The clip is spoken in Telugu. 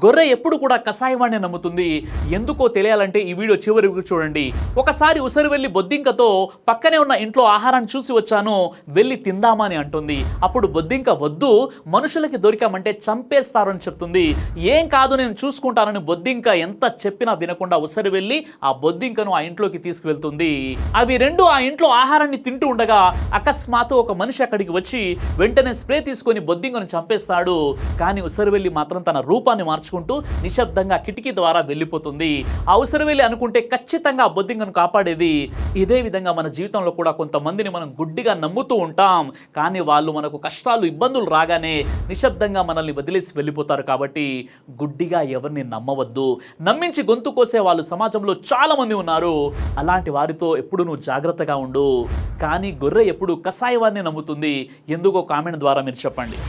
గొర్రె ఎప్పుడు కూడా కషాయవాడిని నమ్ముతుంది. ఎందుకో తెలియాలంటే ఈ వీడియో చివరి వరకు చూడండి. ఒకసారి ఉసరి వెళ్ళి బొద్దింకతో పక్కనే ఉన్న ఇంట్లో ఆహారాన్ని చూసి వచ్చాను, వెళ్ళి తిందామా అని అంటుంది. అప్పుడు బొద్దింక వద్దు, మనుషులకి దొరికామంటే చంపేస్తారని చెప్తుంది. ఏం కాదు నేను చూసుకుంటానని బొద్దింక ఎంత చెప్పినా వినకుండా ఉసరి వెళ్ళి ఆ బొద్దింకను ఆ ఇంట్లోకి తీసుకువెళ్తుంది. అవి రెండు ఆ ఇంట్లో ఆహారాన్ని తింటూ ఉండగా అకస్మాత్తు ఒక మనిషి అక్కడికి వచ్చి వెంటనే స్ప్రే తీసుకొని బొద్దింకను చంపేస్తాడు. కానీ ఉసరివెల్లి మాత్రం తన రూపాన్ని మార్చుకుంటూ నిశ్శబ్దంగా కిటికీ ద్వారా వెళ్ళిపోతుంది. ఆ ఉసరివెల్లి అనుకుంటే ఖచ్చితంగా ఆ బొద్దింకను కాపాడేది. ఇదే విధంగా మన జీవితంలో కూడా కొంతమందిని మనం గుడ్డిగా నమ్ముతూ ఉంటాం. కానీ వాళ్ళు మనకు కష్టాలు ఇబ్బందులు రాగానే నిశ్శబ్దంగా మనల్ని వదిలేసి వెళ్ళిపోతారు. కాబట్టి గుడ్డిగా ఎవరిని నమ్మవద్దు. నమ్మించి గొంతు కోసే వాళ్ళు సమాజంలో చాలా మంది ఉన్నారు. అలాంటి వారితో ఎప్పుడు నువ్వు జాగ్రత్తగా ఉండు. కానీ గొర్రె ఎప్పుడు కషాయవాన్ని నమ్ముతుంది. ఎందుకో కామెంట్ ద్వారా మీరు చెప్పండి.